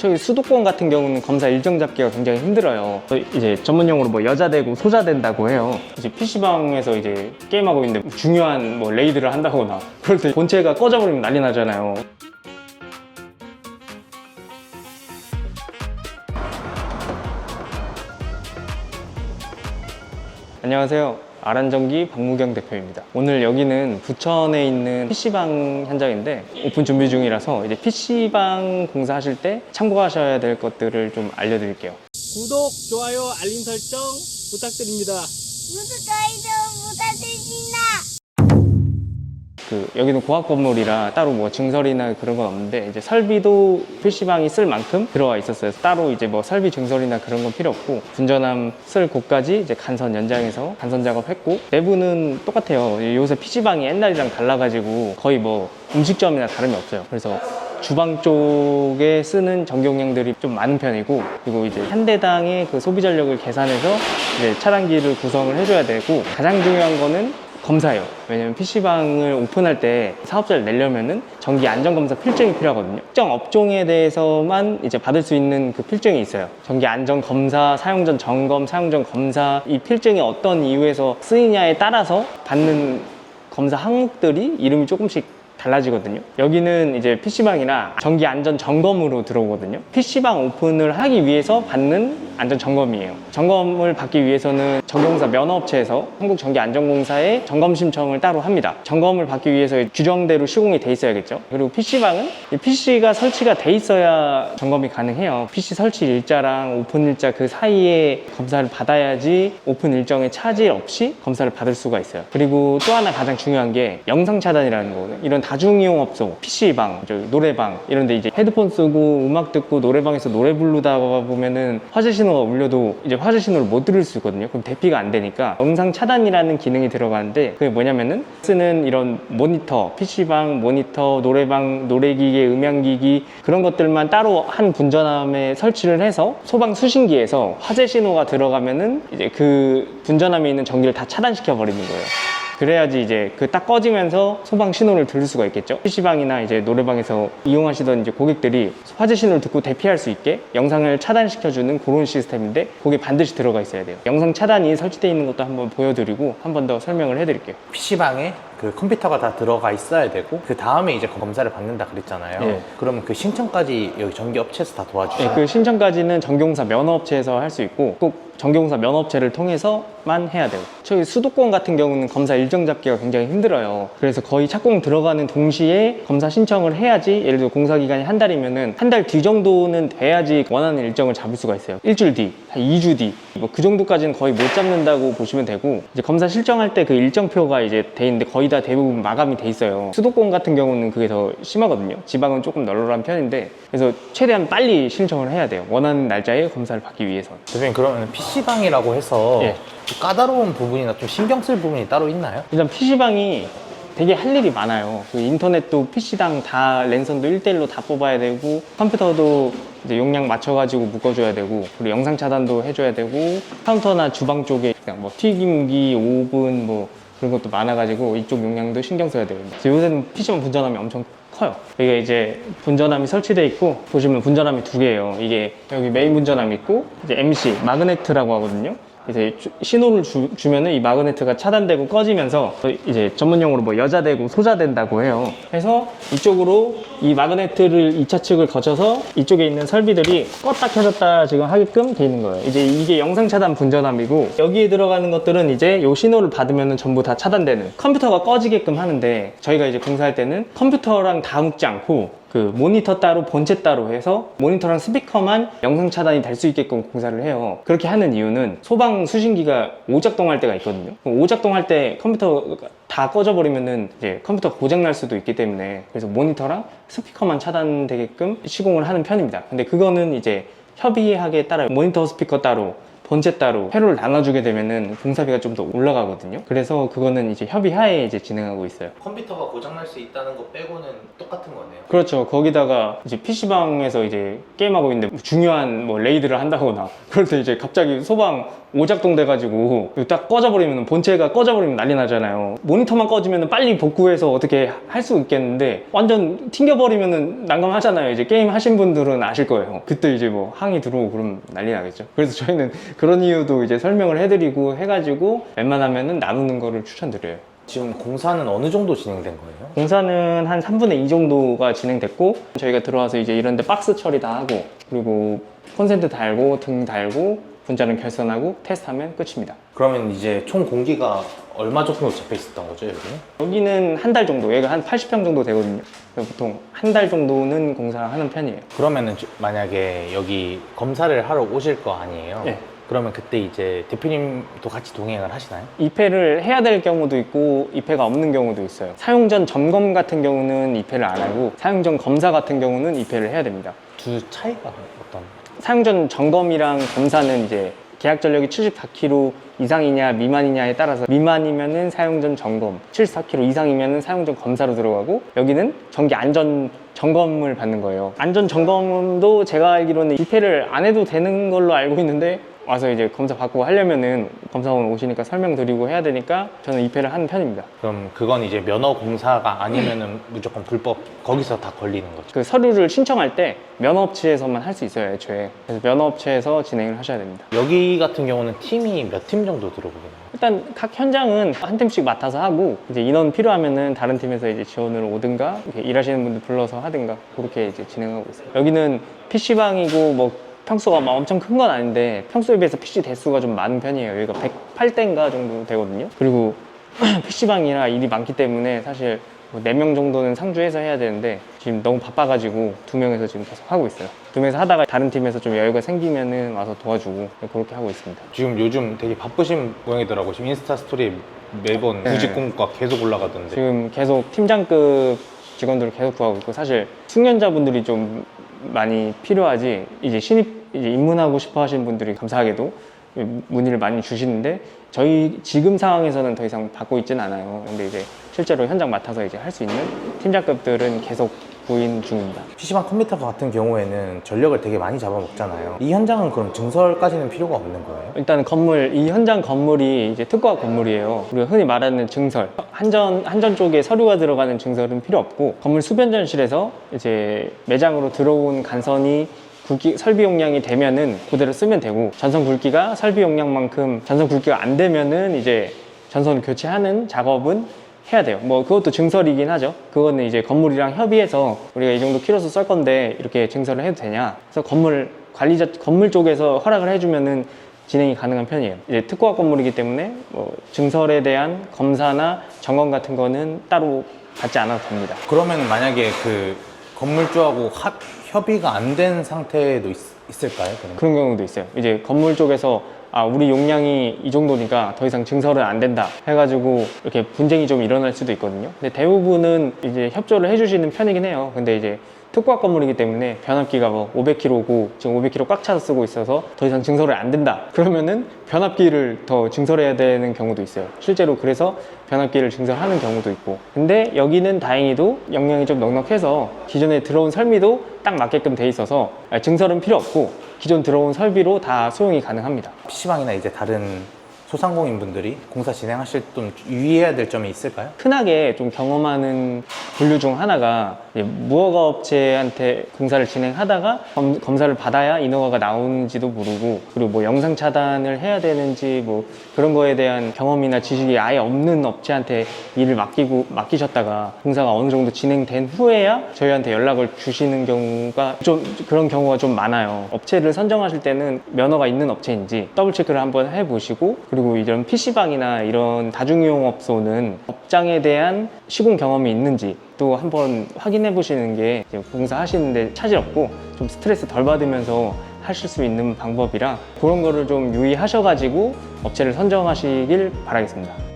저희 수도권 같은 경우는 검사 일정 잡기가 굉장히 힘들어요. 이제 전문용어로 뭐 여자되고 소자된다고 해요. 이제 PC방에서 이제 게임하고 있는데 중요한 뭐 레이드를 한다거나 그럴 때 본체가 꺼져버리면 난리 나잖아요. 안녕하세요. 아란전기 박무경 대표입니다. 오늘 여기는 부천에 있는 PC방 현장인데 오픈 준비 중이라서 이제 PC방 공사하실 때 참고하셔야 될 것들을 좀 알려드릴게요. 구독, 좋아요, 알림 설정 부탁드립니다. 여기는 고압 건물이라 따로 뭐 증설이나 그런 건 없는데 이제 설비도 PC방이 쓸 만큼 들어와 있었어요. 따로 이제 뭐 설비 증설이나 그런 건 필요 없고 분전함 쓸 곳까지 이제 간선 연장해서 간선 작업했고 내부는 똑같아요. 요새 PC방이 옛날이랑 달라가지고 거의 뭐 음식점이나 다름이 없어요. 그래서 주방 쪽에 쓰는 전기용량들이 좀 많은 편이고 그리고 이제 한 대당의 그 소비 전력을 계산해서 이제 차단기를 구성을 해줘야 되고 가장 중요한 거는 검사예요. 왜냐면 PC방을 오픈할 때 사업자를 내려면은 전기 안전검사 필증이 필요하거든요. 특정 업종에 대해서만 이제 받을 수 있는 그 필증이 있어요. 전기 안전검사, 사용 전 점검, 사용 전 검사, 이 필증이 어떤 이유에서 쓰이냐에 따라서 받는 검사 항목들이 이름이 조금씩 달라지거든요. 여기는 이제 PC방이나 전기 안전 점검으로 들어오거든요. PC방 오픈을 하기 위해서 받는 안전 점검이에요. 점검을 받기 위해서는 전기공사 면허업체에서 한국전기안전공사에 점검 신청을 따로 합니다. 점검을 받기 위해서 규정대로 시공이 돼 있어야겠죠. 그리고 PC방은 PC가 설치가 돼 있어야 점검이 가능해요. PC 설치 일자랑 오픈 일자 그 사이에 검사를 받아야지 오픈 일정에 차질 없이 검사를 받을 수가 있어요. 그리고 또 하나 가장 중요한 게 영상 차단이라는 거거든요. 이런 다중이용업소, PC방, 노래방 이런 데 이제 헤드폰 쓰고 음악 듣고 노래방에서 노래 부르다 보면은 화재 신호가 울려도 이제 화재 신호를 못 들을 수 있거든요. 그럼 대피가 안 되니까 영상 차단이라는 기능이 들어가는데 그게 뭐냐면은 쓰는 이런 모니터, PC방, 모니터, 노래방, 노래기기, 음향기기 그런 것들만 따로 한 분전함에 설치를 해서 소방 수신기에서 화재 신호가 들어가면은 이제 그 분전함에 있는 전기를 다 차단시켜 버리는 거예요. 그래야지 이제 그 딱 꺼지면서 소방 신호를 들을 수가 있겠죠. PC방이나 이제 노래방에서 이용하시던 이제 고객들이 화재 신호를 듣고 대피할 수 있게 영상을 차단시켜주는 그런 시스템인데 그게 반드시 들어가 있어야 돼요. 영상 차단이 설치되어 있는 것도 한번 보여드리고 한 번 더 설명을 해드릴게요. PC방에 그 컴퓨터가 다 들어가 있어야 되고 그 다음에 이제 검사를 받는다 그랬잖아요. 예. 그러면 그 신청까지 여기 전기업체에서 다 도와주세요? 네, 그 신청까지는 전기공사 면허업체에서 할 수 있고 꼭 전기공사 면허업체를 통해서만 해야 돼요. 저희 수도권 같은 경우는 검사 일정 잡기가 굉장히 힘들어요. 그래서 거의 착공 들어가는 동시에 검사 신청을 해야지 예를 들어 공사 기간이 한 달이면은 한 달 뒤 정도는 돼야지 원하는 일정을 잡을 수가 있어요. 일주일 뒤, 한 2주 뒤, 뭐 그 정도까지는 거의 못 잡는다고 보시면 되고 이제 검사 실정할 때 그 일정표가 이제 돼 있는데 거의 다 대부분 마감이 돼 있어요. 수도권 같은 경우는 그게 더 심하거든요. 지방은 조금 널널한 편인데 그래서 최대한 빨리 신청을 해야 돼요. 원하는 날짜에 검사를 받기 위해서. 대표님 그러면 PC방이라고 해서 예. 까다로운 부분이나 좀 신경 쓸 부분이 따로 있나요? 일단 PC방이 되게 할 일이 많아요. 그 인터넷도 PC당 다 랜선도 1대1로 다 뽑아야 되고 컴퓨터도 이제 용량 맞춰가지고 묶어줘야 되고 그리고 영상 차단도 해줘야 되고 카운터나 주방 쪽에 그냥 뭐 튀김기, 오븐 뭐 그런 것도 많아가지고 이쪽 용량도 신경 써야 돼요. 요새는 PC방 분전함이 엄청 커요. 이게 이제 분전함이 설치되어 있고 보시면 분전함이 두 개예요. 이게 여기 메인 분전함이 있고 이제 MC 마그네트라고 하거든요. 이제 신호를 주면은 이 마그네트가 차단되고 꺼지면서 이제 전문용어로 뭐 여자되고 소자된다고 해요. 그래서 이쪽으로 이 마그네트를 2차 측을 거쳐서 이쪽에 있는 설비들이 껐다 켜졌다 지금 하게끔 돼 있는 거예요. 이제 이게 영상 차단 분전함이고 여기에 들어가는 것들은 이제 요 신호를 받으면은 전부 다 차단되는 컴퓨터가 꺼지게끔 하는데 저희가 이제 공사할 때는 컴퓨터랑 다 묶지 않고 그 모니터 따로 본체 따로 해서 모니터랑 스피커만 영상 차단이 될 수 있게끔 공사를 해요. 그렇게 하는 이유는 소방 수신기가 오작동할 때가 있거든요. 오작동할 때 컴퓨터가 다 꺼져버리면은 이제 컴퓨터 고장 날 수도 있기 때문에 그래서 모니터랑 스피커만 차단되게끔 시공을 하는 편입니다. 근데 그거는 이제 협의하기에 따라 모니터 스피커 따로 본체 따로 회로를 나눠주게 되면은 공사비가 좀 더 올라가거든요. 그래서 그거는 이제 협의하에 이제 진행하고 있어요. 컴퓨터가 고장날 수 있다는 거 빼고는 똑같은 거네요. 그렇죠. 거기다가 이제 PC방에서 이제 게임하고 있는데 중요한 뭐 레이드를 한다거나 그럴 때 이제 갑자기 소방 오작동 돼가지고 딱 꺼져버리면 본체가 꺼져버리면 난리 나잖아요. 모니터만 꺼지면 빨리 복구해서 어떻게 할 수 있겠는데 완전 튕겨버리면 난감하잖아요. 이제 게임 하신 분들은 아실 거예요. 그때 이제 뭐 항의 들어오고 그럼 난리 나겠죠. 그래서 저희는 그런 이유도 이제 설명을 해드리고 해가지고 웬만하면은 나누는 거를 추천드려요. 지금 공사는 어느 정도 진행된 거예요? 공사는 한 3분의 2 정도가 진행됐고 저희가 들어와서 이제 이런 데 박스 처리 다 하고 그리고 콘센트 달고 등 달고 분자는 결선하고 테스트하면 끝입니다. 그러면 이제 총 공기가 얼마 정도 잡혀 있었던 거죠, 여기는? 여기는 한 달 정도, 얘가 한 80평 정도 되거든요. 그래서 보통 한 달 정도는 공사하는 편이에요. 그러면은 만약에 여기 검사를 하러 오실 거 아니에요? 네. 그러면 그때 이제 대표님도 같이 동행을 하시나요? 입회를 해야 될 경우도 있고 입회가 없는 경우도 있어요. 사용 전 점검 같은 경우는 입회를 안 하고 사용 전 검사 같은 경우는 입회를 해야 됩니다. 두 차이가 어떤? 사용 전 점검이랑 검사는 이제 계약 전력이 74kg 이상이냐 미만이냐에 따라서 미만이면은 사용 전 점검, 74kg 이상이면은 사용 전 검사로 들어가고 여기는 정기 안전 점검을 받는 거예요. 안전 점검도 제가 알기로는 입회를 안 해도 되는 걸로 알고 있는데 와서 이제 검사 받고 하려면은 검사원 오시니까 설명드리고 해야 되니까 저는 입회를 하는 편입니다. 그럼 그건 이제 면허 공사가 아니면은 무조건 불법 거기서 다 걸리는 거죠? 그 서류를 신청할 때 면허업체에서만 할 수 있어요, 애초에. 그래서 면허업체에서 진행을 하셔야 됩니다. 여기 같은 경우는 팀이 몇 팀 정도 들어오거든요? 일단 각 현장은 한 팀씩 맡아서 하고 이제 인원 필요하면은 다른 팀에서 이제 지원을 오든가 이렇게 일하시는 분들 불러서 하든가 그렇게 이제 진행하고 있어요. 여기는 PC방이고 뭐 평수가 막 엄청 큰 건 아닌데 평소에 비해서 PC 대수가 좀 많은 편이에요. 여기가 108대인가 정도 되거든요. 그리고 PC방이라 일이 많기 때문에 사실 뭐 4명 정도는 상주해서 해야 되는데 지금 너무 바빠가지고 2명에서 지금 계속 하고 있어요. 2명에서 하다가 다른 팀에서 좀 여유가 생기면은 와서 도와주고 그렇게 하고 있습니다. 지금 요즘 되게 바쁘신 모양이더라고요. 지금 인스타 스토리에 매번 구직 공고가 계속 올라가던데. 지금 계속 팀장급 직원들을 계속 구하고 있고 사실 숙련자분들이 좀 많이 필요하지 이제 신입 이제 입문하고 싶어 하시는 분들이 감사하게도 문의를 많이 주시는데 저희 지금 상황에서는 더 이상 받고 있지는 않아요. 근데 이제 실제로 현장 맡아서 이제 할 수 있는 팀장급들은 계속 구인 중입니다. PC방 컴퓨터 같은 경우에는 전력을 되게 많이 잡아먹잖아요. 이 현장은 그럼 증설까지는 필요가 없는 거예요? 일단 이 현장 건물이 이제 특과 건물이에요. 우리가 흔히 말하는 증설, 한전 쪽에 서류가 들어가는 증설은 필요 없고 건물 수변전실에서 이제 매장으로 들어온 간선이 설비 용량이 되면은 그대로 쓰면 되고 전선 굵기가 설비 용량만큼 전선 굵기가 안 되면은 이제 전선을 교체하는 작업은 해야 돼요. 뭐 그것도 증설이긴 하죠. 그거는 이제 건물이랑 협의해서 우리가 이 정도 키로수 쓸 건데 이렇게 증설을 해도 되냐. 그래서 건물 쪽에서 허락을 해주면은 진행이 가능한 편이에요. 이제 특허 건물이기 때문에 뭐 증설에 대한 검사나 점검 같은 거는 따로 받지 않아도 됩니다. 그러면 만약에 그 건물주하고 협의가 안 된 상태도 있을까요? 그런 경우도 있어요. 이제 건물 쪽에서 우리 용량이 이 정도니까 더 이상 증설은 안 된다 해가지고 이렇게 분쟁이 좀 일어날 수도 있거든요. 근데 대부분은 이제 협조를 해주시는 편이긴 해요. 근데 이제 특과 건물이기 때문에 변압기가 뭐 500kg고 지금 500kg 꽉 차서 쓰고 있어서 더 이상 증설이 안 된다. 그러면은 변압기를 더 증설해야 되는 경우도 있어요. 실제로 그래서 변압기를 증설하는 경우도 있고. 근데 여기는 다행히도 용량이 좀 넉넉해서 기존에 들어온 설비도 딱 맞게끔 돼 있어서 증설은 필요 없고 기존 들어온 설비로 다 수용이 가능합니다. PC방이나 이제 다른 소상공인분들이 공사 진행하실 때 좀 유의해야 될 점이 있을까요? 흔하게 좀 경험하는 분류 중 하나가 무허가 업체한테 공사를 진행하다가 검사를 받아야 인허가가 나오는지도 모르고 그리고 뭐 영상 차단을 해야 되는지 뭐 그런 거에 대한 경험이나 지식이 아예 없는 업체한테 일을 맡기셨다가 공사가 어느 정도 진행된 후에야 저희한테 연락을 주시는 경우가 좀 그런 경우가 좀 많아요. 업체를 선정하실 때는 면허가 있는 업체인지 더블 체크를 한번 해보시고 그리고 이런 PC방이나 이런 다중이용업소는 업장에 대한 시공 경험이 있는지 또 한번 확인해 보시는 게 공사하시는데 차질 없고 좀 스트레스 덜 받으면서 하실 수 있는 방법이라 그런 거를 좀 유의하셔가지고 업체를 선정하시길 바라겠습니다.